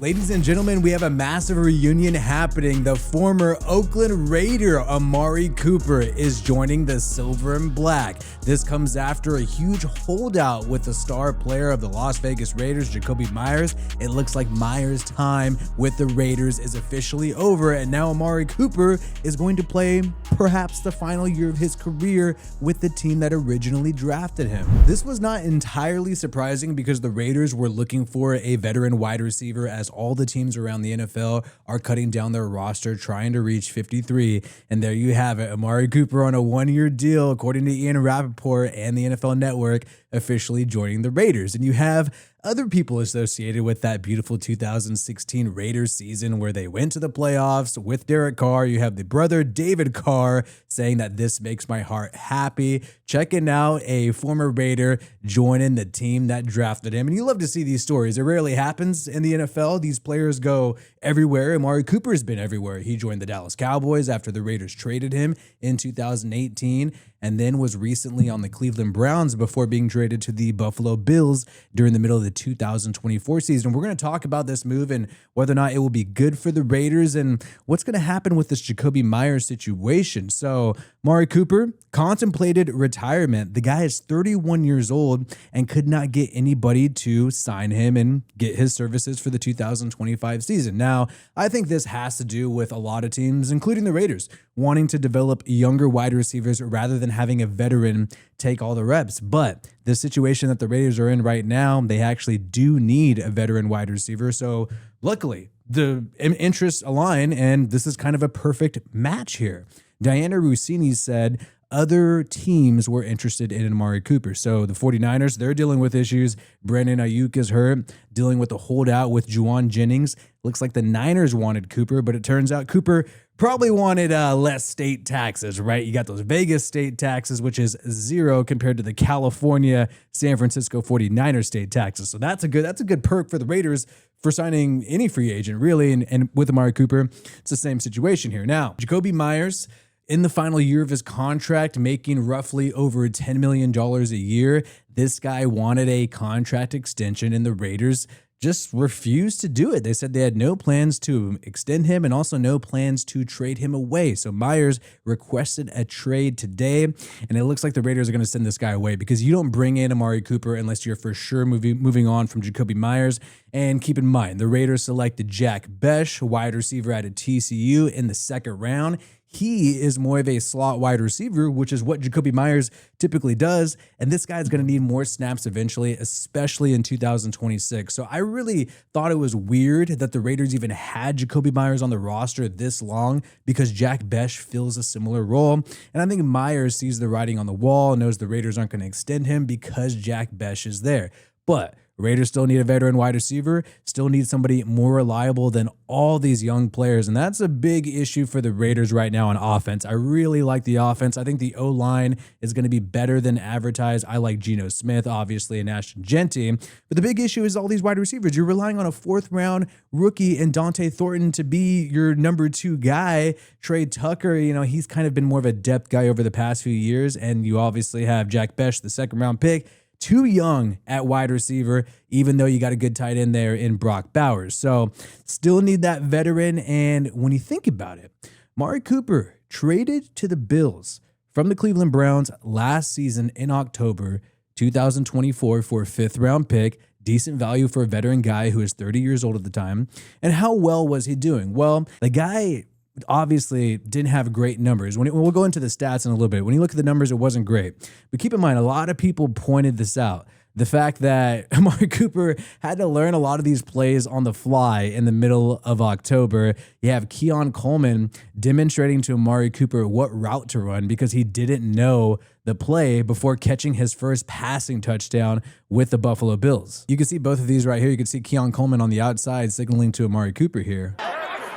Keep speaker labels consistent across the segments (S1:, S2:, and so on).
S1: Ladies and gentlemen, we have a massive reunion happening. The former Oakland Raider Amari Cooper is joining the Silver and Black. This comes after a huge holdout with the star player of the Las Vegas Raiders, Jakobi Meyers. It looks like Meyers' time with the Raiders is officially over, and now Amari Cooper is going to play perhaps the final year of his career with the team that originally drafted him. This was not entirely surprising because the Raiders were looking for a veteran wide receiver, as all the teams around the NFL are cutting down their roster, trying to reach 53. And there you have it. Amari Cooper on a one-year deal, according to Ian Rappaport and the NFL Network, officially joining the Raiders. And you have other people associated with that beautiful 2016 Raiders season where they went to the playoffs with Derek Carr. You have the brother David Carr saying that this makes my heart happy. Checking out a former Raider joining the team that drafted him. And you love to see these stories. It rarely happens in the NFL. These players go everywhere. Amari Cooper's been everywhere. He joined the Dallas Cowboys after the Raiders traded him in 2018, and then was recently on the Cleveland Browns before being traded to the Buffalo Bills during the middle of the 2024 season. We're going to talk about this move and whether or not it will be good for the Raiders and what's going to happen with this Jakobi Meyers situation. So Amari Cooper contemplated retirement. The guy is 31 years old and could not get anybody to sign him and get his services for the 2025 season. Now, I think this has to do with a lot of teams, including the Raiders, wanting to develop younger wide receivers rather than having a veteran take all the reps. But the situation that the Raiders are in right now, they actually do need a veteran wide receiver. So luckily, the interests align, and this is kind of a perfect match here. Diana Rossini said other teams were interested in Amari Cooper. So the 49ers, they're dealing with issues. Brandon Ayuk is hurt, dealing with a holdout with Juwan Jennings. Looks like the Niners wanted Cooper, but it turns out Cooper probably wanted less state taxes, right? You got those Vegas state taxes, which is zero compared to the California, San Francisco 49ers state taxes. So that's a good perk for the Raiders for signing any free agent, really. And with Amari Cooper, it's the same situation here. Now, Jakobi Meyers, in the final year of his contract, making roughly over $10 million a year, this guy wanted a contract extension, and the Raiders just refused to do it. They said they had no plans to extend him and also no plans to trade him away. So Meyers requested a trade today, and it looks like the Raiders are going to send this guy away because you don't bring in Amari Cooper unless you're for sure moving on from Jakobi Meyers. And keep in mind, the Raiders selected Jack Besh, wide receiver out of TCU, in the second round. He is more of a slot wide receiver, which is what Jakobi Meyers typically does. And this guy's going to need more snaps eventually, especially in 2026. So I really thought it was weird that the Raiders even had Jakobi Meyers on the roster this long because Jack Besh fills a similar role. And I think Meyers sees the writing on the wall, knows the Raiders aren't going to extend him because Jack Besh is there. But Raiders still need a veteran wide receiver, still need somebody more reliable than all these young players, and that's a big issue for the Raiders right now on offense. I really like the offense. I think the O-line is going to be better than advertised. I like Geno Smith, obviously, and Ashton Genty, but the big issue is all these wide receivers. You're relying on a fourth-round rookie and Dante Thornton to be your number two guy. Trey Tucker, he's kind of been more of a depth guy over the past few years, and you obviously have Jack Besh, the second-round pick, too young at wide receiver, even though you got a good tight end there in Brock Bowers. So still need that veteran. And when you think about it, Amari Cooper traded to the Bills from the Cleveland Browns last season in October 2024 for a fifth-round pick. Decent value for a veteran guy who is 30 years old at the time. And how well was he doing? Well, the guy obviously didn't have great numbers. We'll go into the stats in a little bit. When you look at the numbers, it wasn't great. But keep in mind, a lot of people pointed this out. The fact that Amari Cooper had to learn a lot of these plays on the fly in the middle of October. You have Keon Coleman demonstrating to Amari Cooper what route to run because he didn't know the play before catching his first passing touchdown with the Buffalo Bills. You can see both of these right here. You can see Keon Coleman on the outside signaling to Amari Cooper here.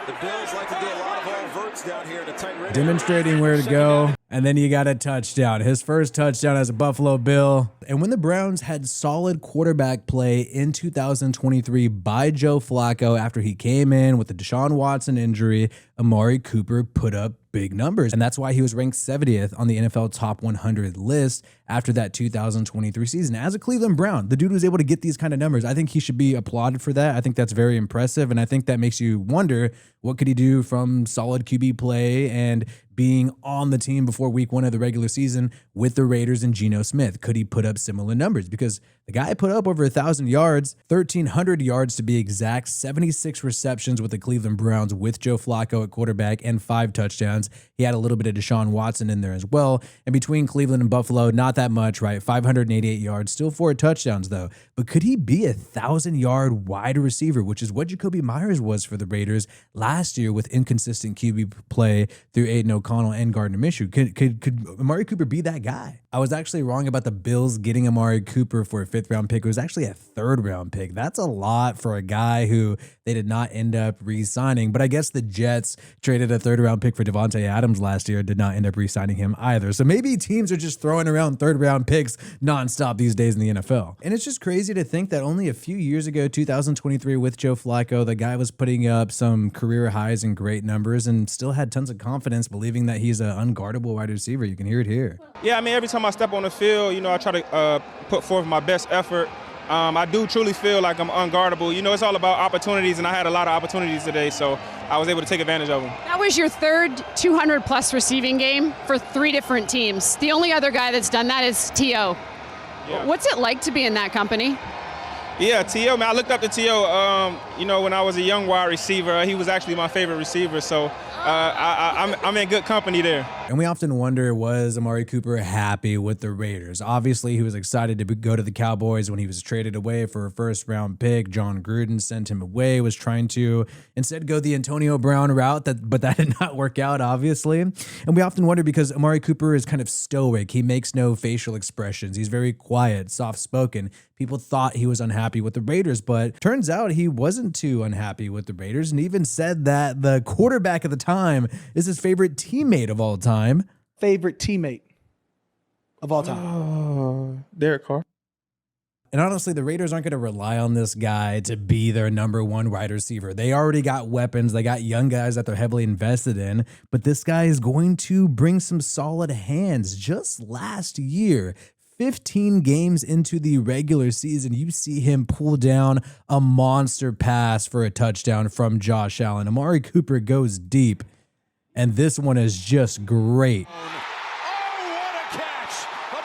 S2: The Bills like to do a lot of all verts down here in a tight red,
S1: demonstrating where to go. And then you got a touchdown, his first touchdown as a Buffalo Bill. And when the Browns had solid quarterback play in 2023 by Joe Flacco after he came in with the Deshaun Watson injury, Amari Cooper put up big numbers. And that's why he was ranked 70th on the NFL Top 100 list after that 2023 season. As a Cleveland Brown, the dude was able to get these kind of numbers. I think he should be applauded for that. I think that's very impressive. And I think that makes you wonder, what could he do from solid QB play and being on the team before week 1 of the regular season with the Raiders and Geno Smith? Could he put up similar numbers? Because the guy put up over 1,000 yards, 1,300 yards to be exact, 76 receptions with the Cleveland Browns with Joe Flacco at quarterback, and 5 touchdowns. He had a little bit of Deshaun Watson in there as well. And between Cleveland and Buffalo, not that much, right? 588 yards, still 4 touchdowns though. But could he be a 1,000-yard wide receiver, which is what Jakobi Meyers was for the Raiders last year with inconsistent QB play through Aiden O'Connell and Gardner Minshew? Could Amari Cooper be that guy? I was actually wrong about the Bills getting Amari Cooper for a 5th-round pick. It was actually a 3rd-round pick. That's a lot for a guy who they did not end up re-signing. But I guess the Jets traded a 3rd-round pick for Devontae Adams last year, did not end up re-signing him either. So maybe teams are just throwing around 3rd-round picks nonstop these days in the NFL. And it's just crazy to think that only a few years ago, 2023, with Joe Flacco, the guy was putting up some career highs and great numbers and still had tons of confidence, believing that he's an unguardable wide receiver. You can hear it here.
S2: Yeah, I mean, every time I step on the field, I try to put forth my best effort. I do truly feel like I'm unguardable. It's all about opportunities, and I had a lot of opportunities today, so I was able to take advantage of them.
S3: That was your 3rd 200-plus receiving game for 3 different teams. The only other guy that's done that is T.O. Yeah. What's it like to be in that company?
S2: Yeah, T.O., man, I looked up to T.O., when I was a young wide receiver. He was actually my favorite receiver, so I'm in good company there.
S1: And we often wonder, was Amari Cooper happy with the Raiders? Obviously, he was excited to go to the Cowboys when he was traded away for a 1st-round pick. John Gruden sent him away, was trying to instead go the Antonio Brown route, but that did not work out, obviously. And we often wonder because Amari Cooper is kind of stoic. He makes no facial expressions. He's very quiet, soft-spoken. People thought he was unhappy with the Raiders, but turns out he wasn't too unhappy with the Raiders, and even said that the quarterback at the time is his favorite teammate of all time.
S4: Favorite teammate of all time?
S2: Derek Carr.
S1: And honestly, the Raiders aren't going to rely on this guy to be their #1 wide receiver. They already got weapons. They got young guys that they're heavily invested in. But this guy is going to bring some solid hands. Just last year, 15 games into the regular season, you see him pull down a monster pass for a touchdown from Josh Allen. Amari Cooper goes deep, and this one is just great.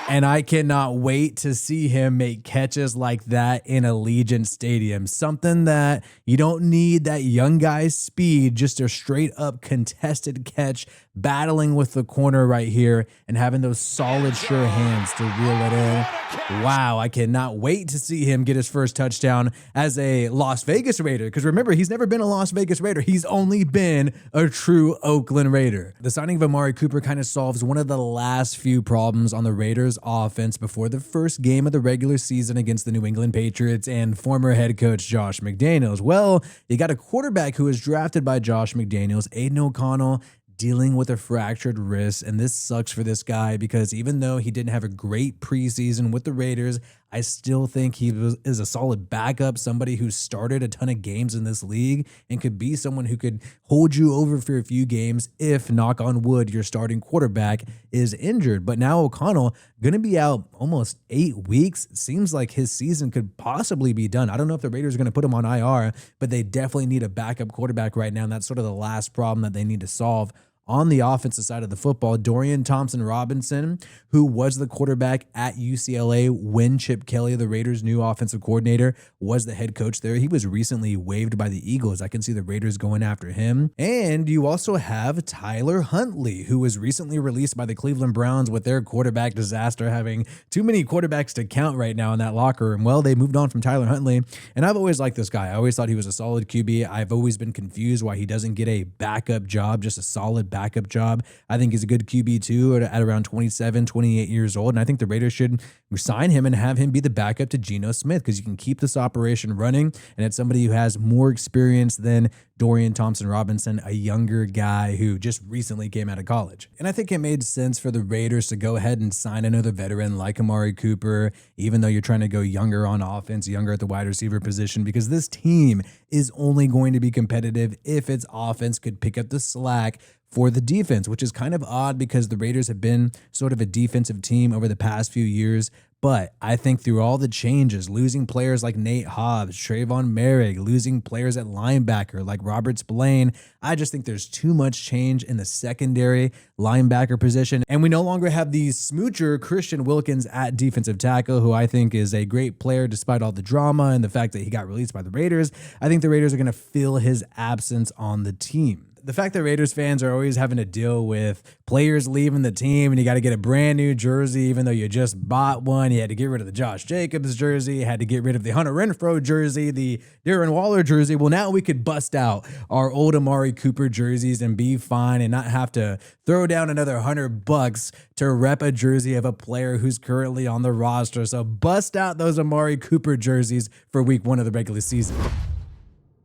S1: And I cannot wait to see him make catches like that in Allegiant Stadium. Something that you don't need that young guy's speed, just a straight up contested catch, battling with the corner right here and having those solid, sure hands to reel it in. Wow, I cannot wait to see him get his first touchdown as a Las Vegas Raider. Because remember, he's never been a Las Vegas Raider. He's only been a true Oakland Raider. The signing of Amari Cooper kind of solves one of the last few problems on the Raiders offense before the first game of the regular season against the New England Patriots and former head coach Josh McDaniels. Well, you got a quarterback who was drafted by Josh McDaniels, Aiden O'Connell, dealing with a fractured wrist, and this sucks for this guy because even though he didn't have a great preseason with the Raiders, I still think he is a solid backup, somebody who started a ton of games in this league and could be someone who could hold you over for a few games if, knock on wood, your starting quarterback is injured. But now O'Connell going to be out almost 8 weeks. It seems like his season could possibly be done. I don't know if the Raiders are going to put him on IR, but they definitely need a backup quarterback right now, and that's sort of the last problem that they need to solve. On the offensive side of the football, Dorian Thompson-Robinson, who was the quarterback at UCLA when Chip Kelly, the Raiders' new offensive coordinator, was the head coach there. He was recently waived by the Eagles. I can see the Raiders going after him. And you also have Tyler Huntley, who was recently released by the Cleveland Browns with their quarterback disaster, having too many quarterbacks to count right now in that locker room. Well, they moved on from Tyler Huntley, and I've always liked this guy. I always thought he was a solid QB. I've always been confused why he doesn't get a backup job, just a solid backup backup job. I think he's a good QB2 at around 27, 28 years old. And I think the Raiders should sign him and have him be the backup to Geno Smith because you can keep this operation running. And it's somebody who has more experience than Dorian Thompson-Robinson, a younger guy who just recently came out of college. And I think it made sense for the Raiders to go ahead and sign another veteran like Amari Cooper, even though you're trying to go younger on offense, younger at the wide receiver position, because this team is only going to be competitive if its offense could pick up the slack for the defense, which is kind of odd because the Raiders have been sort of a defensive team over the past few years. But I think through all the changes, losing players like Nate Hobbs, Trayvon Merrick, losing players at linebacker like Robert Spillane, I just think there's too much change in the secondary linebacker position. And we no longer have the smoocher Christian Wilkins at defensive tackle, who I think is a great player despite all the drama and the fact that he got released by the Raiders. I think the Raiders are going to fill his absence on the team. The fact that Raiders fans are always having to deal with players leaving the team and you got to get a brand new jersey, even though you just bought one. You had to get rid of the Josh Jacobs jersey. You had to get rid of the Hunter Renfrow jersey, the Darren Waller jersey. Well, now we could bust out our old Amari Cooper jerseys and be fine and not have to throw down another $100 to rep a jersey of a player who's currently on the roster. So bust out those Amari Cooper jerseys for week 1 of the regular season.